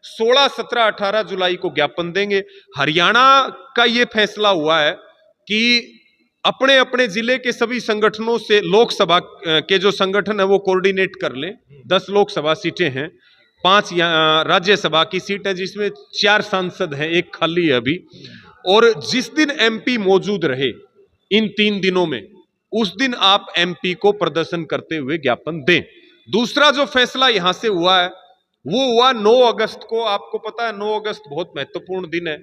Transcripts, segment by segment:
16, 17, 18 जुलाई को ज्ञापन देंगे। हरियाणा का यह फैसला हुआ है कि अपने अपने जिले के सभी संगठनों से लोकसभा के जो संगठन है वो कोऑर्डिनेट कर लें। 10 लोकसभा सीटें हैं, 5 राज्यसभा की सीट है जिसमें 4 सांसद हैं, 1 खाली है अभी। और जिस दिन एमपी मौजूद रहे इन 3 दिनों में, उस दिन आप एमपी को प्रदर्शन करते हुए ज्ञापन दें। दूसरा जो फैसला यहां से हुआ है वो हुआ 9 अगस्त को। आपको पता है 9 अगस्त बहुत महत्वपूर्ण दिन है।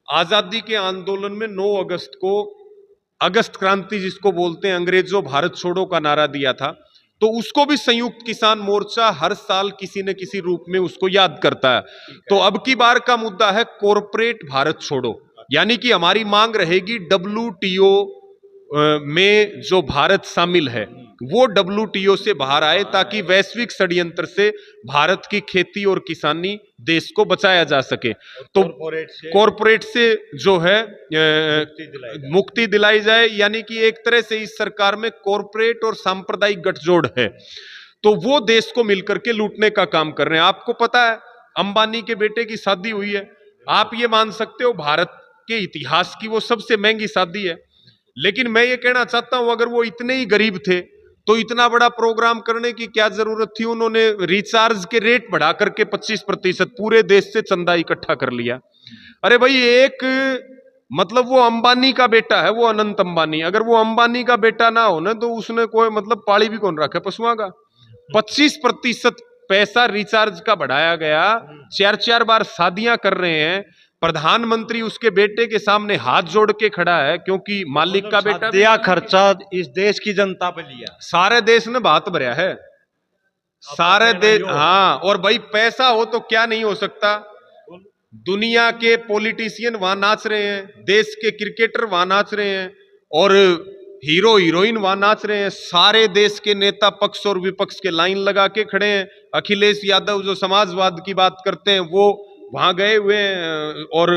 आजादी के आंदोलन में 9 अगस्त को अगस्त क्रांति जिसको बोलते हैं, अंग्रेजों भारत छोड़ो का नारा दिया था, तो उसको भी संयुक्त किसान मोर्चा हर साल किसी न किसी रूप में उसको याद करता है। तो अब की बार का मुद्दा है कॉरपोरेट भारत छोड़ो, यानी कि हमारी मांग रहेगी WTO में जो भारत शामिल है वो WTO से बाहर आए, ताकि वैश्विक षड्यंत्र से भारत की खेती और किसानी देश को बचाया जा सके। तो कॉरपोरेट से जो है मुक्ति दिलाई जाए, यानी कि एक तरह से इस सरकार में कॉरपोरेट और सांप्रदायिक गठजोड़ है, तो वो देश को मिलकर के लूटने का काम कर रहे हैं। आपको पता है अंबानी के बेटे की शादी हुई है, आप ये मान सकते हो भारत के इतिहास की वो सबसे महंगी शादी है। लेकिन मैं ये कहना चाहता हूं, अगर वो इतने ही गरीब थे तो इतना बड़ा प्रोग्राम करने की क्या जरूरत थी? उन्होंने रिचार्ज के रेट बढ़ा करके 25% पूरे देश से चंदा इकट्ठा कर लिया। अरे भाई, एक मतलब वो अंबानी का बेटा है, वो अनंत अंबानी, अगर वो अंबानी का बेटा ना हो ना तो उसने कोई मतलब पाली भी कौन रखा पशुओं का। 25% पैसा रिचार्ज का बढ़ाया गया, 4-4 बार शादियां कर रहे हैं। प्रधानमंत्री उसके बेटे के सामने हाथ जोड़ के खड़ा है, क्योंकि मालिक का बेटा दिया खर्चा इस देश की जनता पे लिया, सारे देश ने बात भरा है, सारे देश। हाँ, और भाई पैसा हो तो क्या नहीं हो सकता। दुनिया के पॉलिटिशियन वहां नाच रहे हैं, देश के क्रिकेटर वहां नाच रहे हैं, और हीरो हीरोइन वहां नाच रहे हैं। सारे देश के नेता पक्ष और विपक्ष के लाइन लगा के खड़े हैं। अखिलेश यादव जो समाजवाद की बात करते हैं वो वहां गए हुए हैं। और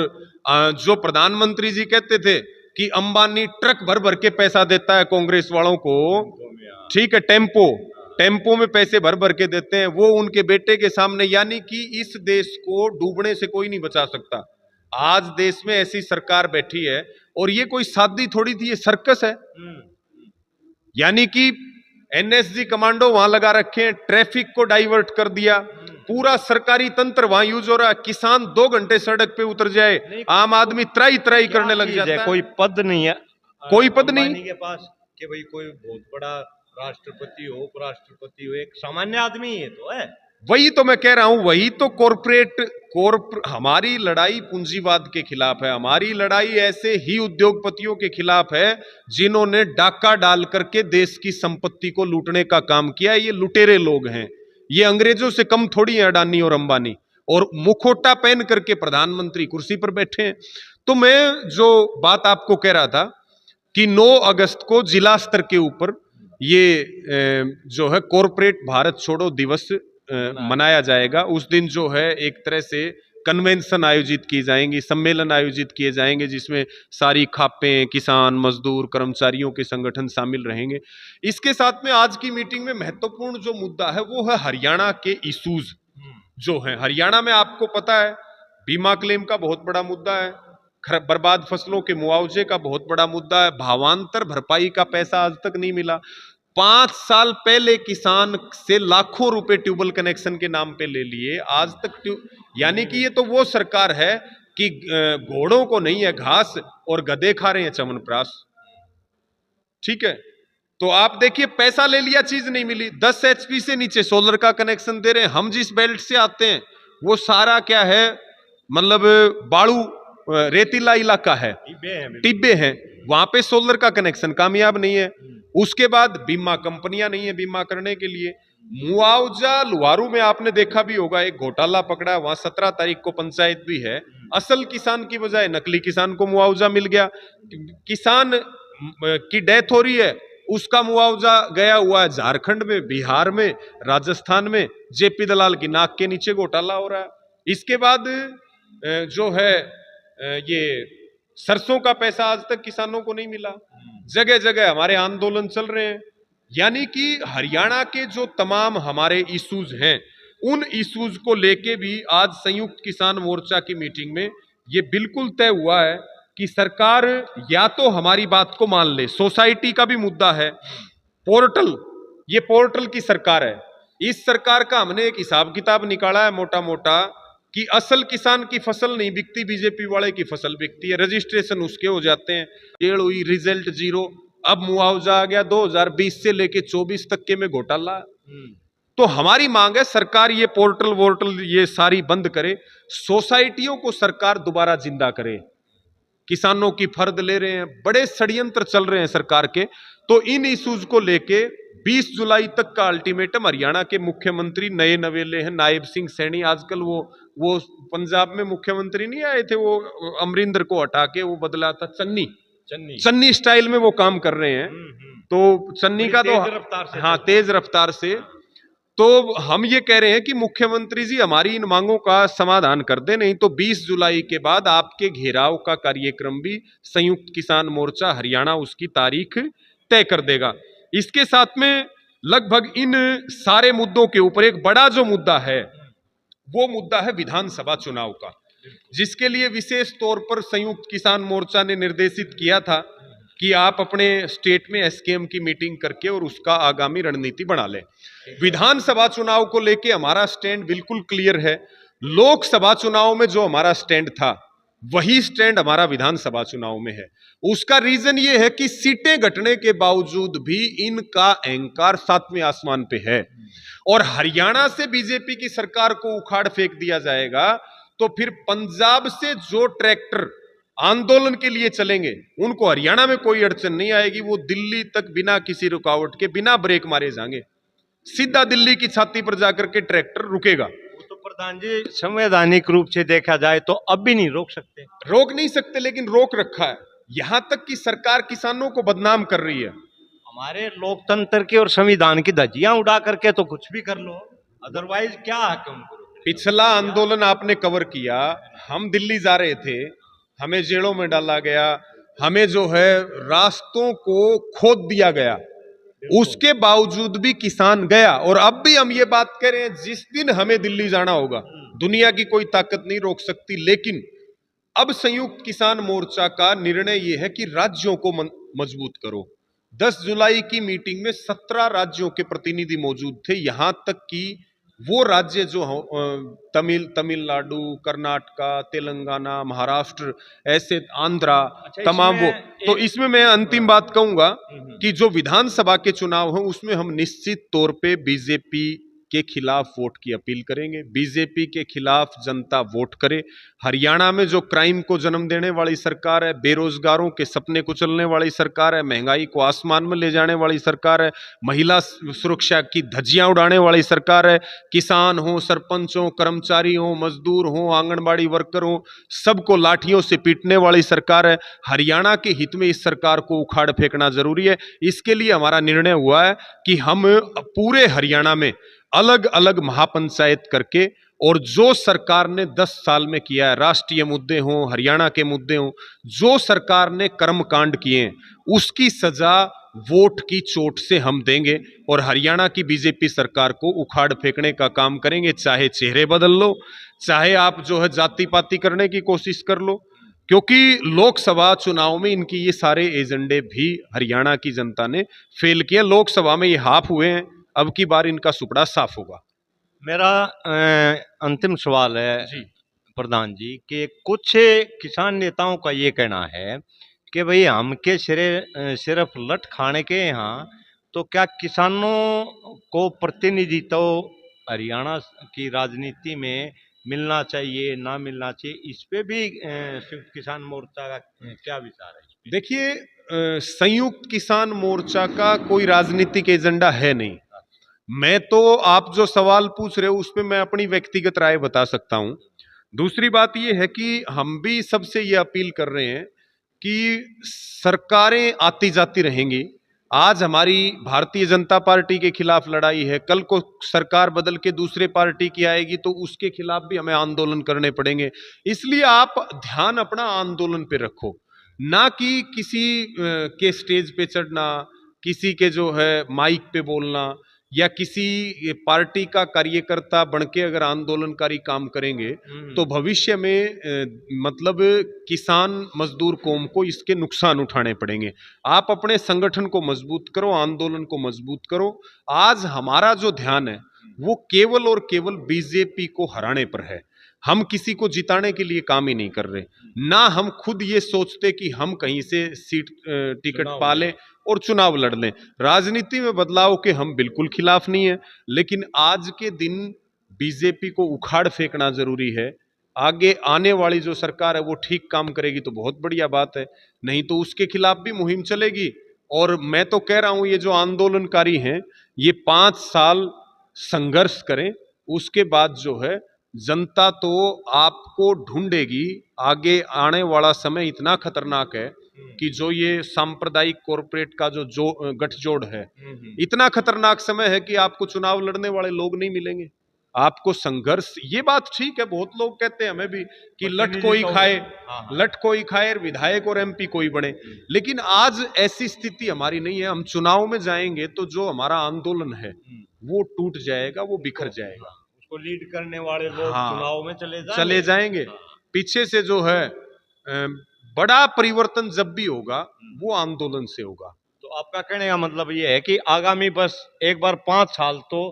जो प्रधानमंत्री जी कहते थे कि अंबानी ट्रक भर भर के पैसा देता है कांग्रेस वालों को, ठीक है, टेम्पो में पैसे भर भर के देते हैं, वो उनके बेटे के सामने, यानी कि इस देश को डूबने से कोई नहीं बचा सकता। आज देश में ऐसी सरकार बैठी है, और ये कोई शादी थोड़ी थी, ये सर्कस है। यानी कि NSG कमांडो वहां लगा रखे हैं, ट्रैफिक को डाइवर्ट कर दिया, पूरा सरकारी तंत्र वहां यूज हो रहा है। किसान 2 घंटे सड़क पे उतर जाए, आम आदमी त्राई त्राई करने लग जाता है। कोई पद नहीं है, कोई पद नहीं के पास कि भाई कोई बहुत बड़ा राष्ट्रपति हो, उपराष्ट्रपति हो, एक सामान्य आदमी ही तो है। वही तो मैं कह रहा हूं, वही तो हमारी लड़ाई पूंजीवाद के खिलाफ है, हमारी लड़ाई ऐसे ही उद्योगपतियों के खिलाफ है जिन्होंने डाका डाल करके देश की संपत्ति को लूटने का काम किया है। ये लुटेरे लोग हैं, ये अंग्रेजों से कम थोड़ी है अडानी और अंबानी, और मुखोटा पहन करके प्रधानमंत्री कुर्सी पर बैठे हैं। तो मैं जो बात आपको कह रहा था कि 9 अगस्त को जिला स्तर के ऊपर ये जो है कॉरपोरेट भारत छोड़ो दिवस मनाया जाएगा। उस दिन जो है एक तरह से कन्वेंशन आयोजित की जाएंगी, सम्मेलन आयोजित किए जाएंगे, जिसमें सारी खापें, किसान, मजदूर, कर्मचारियों के संगठन शामिल रहेंगे। इसके साथ में आज की मीटिंग में महत्वपूर्ण जो मुद्दा है वो है हरियाणा के इश्यूज जो हैं। हरियाणा में आपको पता है बीमा क्लेम का बहुत बड़ा मुद्दा है, बर्बाद फसलों के मुआवजे का बहुत बड़ा मुद्दा है, भावांतर भरपाई का पैसा आज तक नहीं मिला। 5 साल पहले किसान से लाखों रुपए ट्यूबवेल कनेक्शन के नाम पे ले लिए, आज तक यानी कि ये तो वो सरकार है कि घोड़ों को नहीं है घास और गधे खा रहे हैं च्यवनप्राश, ठीक है। तो आप देखिए, पैसा ले लिया, चीज नहीं मिली। 10 HP से नीचे सोलर का कनेक्शन दे रहे हैं। हम जिस बेल्ट से आते हैं वो सारा क्या है, मतलब बालू रेतीला इलाका है, टिब्बे हैं, वहां पे सोलर का कनेक्शन कामयाब नहीं है। उसके बाद बीमा कंपनियां नहीं है बीमा करने के लिए। मुआवजा लुहारू में आपने देखा भी होगा, एक घोटाला पकड़ा, वहां 17 तारीख को पंचायत भी है। असल किसान की बजाय नकली किसान को मुआवजा मिल गया। किसान की डेथ हो रही है, उसका मुआवजा गया हुआ है झारखंड में, बिहार में, राजस्थान में। JP दलाल की नाक के नीचे घोटाला हो रहा है। इसके बाद जो है ये सरसों का पैसा आज तक किसानों को नहीं मिला। जगह जगह हमारे आंदोलन चल रहे हैं। यानी कि हरियाणा के जो तमाम हमारे इश्यूज हैं उन इश्यूज को लेके भी आज संयुक्त किसान मोर्चा की मीटिंग में ये बिल्कुल तय हुआ है कि सरकार या तो हमारी बात को मान ले। सोसाइटी का भी मुद्दा है, पोर्टल, ये पोर्टल की सरकार है। इस सरकार का हमने एक हिसाब किताब निकाला है मोटा मोटा कि असल किसान की फसल नहीं बिकती, बीजेपी वाले की फसल बिकती है। रजिस्ट्रेशन उसके हो जाते हैं, डेढ़ हुई, रिजल्ट जीरो। अब मुआवजा आ गया 2020 से लेके 24 तक के में घोटाला। तो हमारी मांग है सरकार ये पोर्टल वोर्टल ये सारी बंद करे, सोसाइटियों को सरकार दोबारा जिंदा करे। किसानों की फर्द ले रहे हैं, बड़े षड्यंत्र चल रहे हैं सरकार के। तो इन इश्यूज को लेके 20 जुलाई तक का अल्टीमेटम हरियाणा के मुख्यमंत्री नए नवेले हैं नायब सिंह सैनी। आजकल वो पंजाब में मुख्यमंत्री नहीं आए थे, वो अमरिंदर को हटा के वो बदला था चन्नी स्टाइल में वो काम कर रहे हैं। तो चन्नी का तो हाँ तेज रफ्तार से। तो हम ये कह रहे हैं कि मुख्यमंत्री जी हमारी इन मांगों का समाधान कर दे, नहीं तो 20 जुलाई के बाद आपके घेराव का कार्यक्रम भी संयुक्त किसान मोर्चा हरियाणा उसकी तारीख तय कर देगा। इसके साथ में लगभग इन सारे मुद्दों के ऊपर एक बड़ा जो मुद्दा है वो मुद्दा है विधानसभा चुनाव का, जिसके लिए विशेष तौर पर संयुक्त किसान मोर्चा ने निर्देशित किया था कि आप अपने स्टेट में एसकेएम की मीटिंग करके और उसका आगामी रणनीति बना लें। विधानसभा चुनाव को लेके हमारा स्टैंड बिल्कुल क्लियर है। लोकसभा चुनाव में जो हमारा स्टैंड था वही स्टैंड हमारा विधानसभा चुनाव में है। उसका रीजन ये है कि सीटें घटने के बावजूद भी इनका अहंकार सातवें आसमान पे है। और हरियाणा से बीजेपी की सरकार को उखाड़ फेंक दिया जाएगा तो फिर पंजाब से जो ट्रैक्टर आंदोलन के लिए चलेंगे उनको हरियाणा में कोई अड़चन नहीं आएगी। वो दिल्ली तक बिना किसी रुकावट के, बिना ब्रेक मारे जाएंगे, सीधा दिल्ली की छाती पर जाकर के ट्रैक्टर रुकेगा। वो तो प्रधान जी संवैधानिक रूप से देखा जाए तो अब भी नहीं रोक नहीं सकते, लेकिन रोक रखा है। यहां तक कि सरकार किसानों को बदनाम कर रही है। हमारे लोकतंत्र की और संविधान की धज्जियां उड़ा करके तो कुछ भी कर लो, अदरवाइज क्या हक है उनको। पिछला आंदोलन आपने कवर किया, हम दिल्ली जा रहे थे, हमें जेलों में डाला गया, हमें जो है रास्तों को खोद दिया गया, उसके बावजूद भी किसान गया। और अब भी हम ये बात कह रहे हैं जिस दिन हमें दिल्ली जाना होगा दुनिया की कोई ताकत नहीं रोक सकती। लेकिन अब संयुक्त किसान मोर्चा का निर्णय यह है कि राज्यों को मजबूत करो। 10 जुलाई की मीटिंग में 17 राज्यों के प्रतिनिधि मौजूद थे, यहां तक कि वो राज्य जो तमिलनाडु, कर्नाटका, तेलंगाना, महाराष्ट्र, ऐसे आंध्रा, तमाम वो। तो इसमें मैं अंतिम बात कहूंगा कि जो विधानसभा के चुनाव हैं उसमें हम निश्चित तौर पे बीजेपी के खिलाफ वोट की अपील करेंगे। बीजेपी के खिलाफ जनता वोट करे। हरियाणा में जो क्राइम को जन्म देने वाली सरकार है, बेरोजगारों के सपने कुचलने वाली सरकार है, महंगाई को आसमान में ले जाने वाली सरकार है, महिला सुरक्षा की धज्जियां उड़ाने वाली सरकार है, किसान हो, सरपंच हो, कर्मचारी हो, मजदूर हो, आंगनबाड़ी वर्कर हो, सबको लाठियों से पीटने वाली सरकार है। हरियाणा के हित में इस सरकार को उखाड़ फेंकना जरूरी है। इसके लिए हमारा निर्णय हुआ है कि हम पूरे हरियाणा में अलग अलग महापंचायत करके, और जो सरकार ने 10 साल में किया है, राष्ट्रीय मुद्दे हों, हरियाणा के मुद्दे हों, जो सरकार ने कर्मकांड किए हैं उसकी सजा वोट की चोट से हम देंगे और हरियाणा की बीजेपी सरकार को उखाड़ फेंकने का काम करेंगे। चाहे चेहरे बदल लो, चाहे आप जो है जाति पाति करने की कोशिश कर लो, क्योंकि लोकसभा चुनाव में इनकी ये सारे एजेंडे भी हरियाणा की जनता ने फेल किए। लोकसभा में ये हाफ हुए हैं, अब की बार इनका सुपड़ा साफ होगा। मेरा अंतिम सवाल है जी प्रधान जी कि कुछ किसान नेताओं का ये कहना है कि भाई हम के सिर्फ लट खाने के यहाँ, तो क्या किसानों को प्रतिनिधित्व तो हरियाणा की राजनीति में मिलना चाहिए, ना मिलना चाहिए, इस पे भी संयुक्त किसान मोर्चा का क्या विचार है? देखिए, संयुक्त किसान मोर्चा का कोई राजनीतिक एजेंडा है नहीं। मैं तो आप जो सवाल पूछ रहे हो उस पर मैं अपनी व्यक्तिगत राय बता सकता हूं। दूसरी बात यह है कि हम भी सबसे ये अपील कर रहे हैं कि सरकारें आती जाती रहेंगी। आज हमारी भारतीय जनता पार्टी के खिलाफ लड़ाई है, कल को सरकार बदल के दूसरे पार्टी की आएगी तो उसके खिलाफ भी हमें आंदोलन करने पड़ेंगे। इसलिए आप ध्यान अपना आंदोलन पे रखो, ना कि किसी के स्टेज पे चढ़ना, किसी के जो है माइक पे बोलना, या किसी पार्टी का कार्यकर्ता बनके अगर आंदोलनकारी काम करेंगे तो भविष्य में मतलब किसान मजदूर कौम को इसके नुकसान उठाने पड़ेंगे। आप अपने संगठन को मजबूत करो, आंदोलन को मजबूत करो। आज हमारा जो ध्यान है वो केवल और केवल बीजेपी को हराने पर है। हम किसी को जिताने के लिए काम ही नहीं कर रहे, ना हम खुद ये सोचते कि हम कहीं से सीट टिकट पा लें और चुनाव लड़ लें। राजनीति में बदलाव के हम बिल्कुल खिलाफ नहीं है, लेकिन आज के दिन बीजेपी को उखाड़ फेंकना जरूरी है। आगे आने वाली जो सरकार है वो ठीक काम करेगी तो बहुत बढ़िया बात है, नहीं तो उसके खिलाफ भी मुहिम चलेगी। और मैं तो कह रहा हूं ये जो आंदोलनकारी हैं ये 5 साल संघर्ष करें, उसके बाद जो है जनता तो आपको ढूंढेगी। आगे आने वाला समय इतना खतरनाक है कि जो ये सांप्रदायिक कॉरपोरेट का जो गठजोड़ है, इतना खतरनाक समय है कि आपको चुनाव लड़ने वाले लोग नहीं मिलेंगे। आपको संघर्ष, ये बात ठीक है, बहुत लोग कहते हैं हमें भी कि लठ कोई खाए, लठ कोई खाए, विधायक और एमपी कोई बने, लेकिन आज ऐसी स्थिति हमारी नहीं है। हम चुनाव में जाएंगे तो जो हमारा आंदोलन है वो टूट जाएगा, वो बिखर जाएगा। उसको लीड करने वाले लोग चुनाव में चले जाएंगे। पीछे से जो है बड़ा परिवर्तन जब भी होगा वो आंदोलन से होगा। तो आपका कहने का मतलब ये है कि आगामी बस एक बार 5 साल तो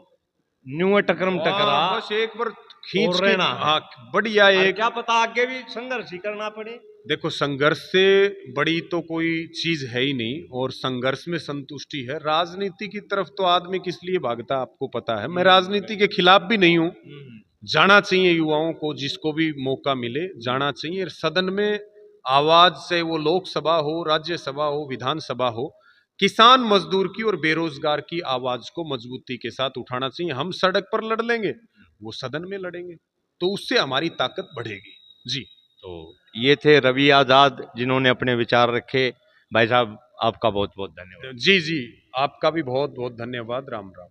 न्यू टकरम टकरा, बस एक बार खींच के रहना, हाँ बढ़िया। एक क्या पता आगे भी संघर्ष ही करना पड़े। देखो संघर्ष से बड़ी तो कोई चीज है ही नहीं, और संघर्ष में संतुष्टि है। राजनीति की तरफ तो आदमी किस लिए भागता आपको पता है। मैं राजनीति के खिलाफ भी नहीं हूं, जाना चाहिए युवाओं को, जिसको भी मौका मिले जाना चाहिए सदन में। आवाज से वो लोकसभा हो, राज्यसभा हो, विधानसभा हो, किसान मजदूर की और बेरोजगार की आवाज को मजबूती के साथ उठाना चाहिए। हम सड़क पर लड़ लेंगे, वो सदन में लड़ेंगे, तो उससे हमारी ताकत बढ़ेगी। जी, तो ये थे रवि आजाद जिन्होंने अपने विचार रखे। भाई साहब आपका बहुत बहुत धन्यवाद। जी जी, आपका भी बहुत बहुत धन्यवाद। राम राम।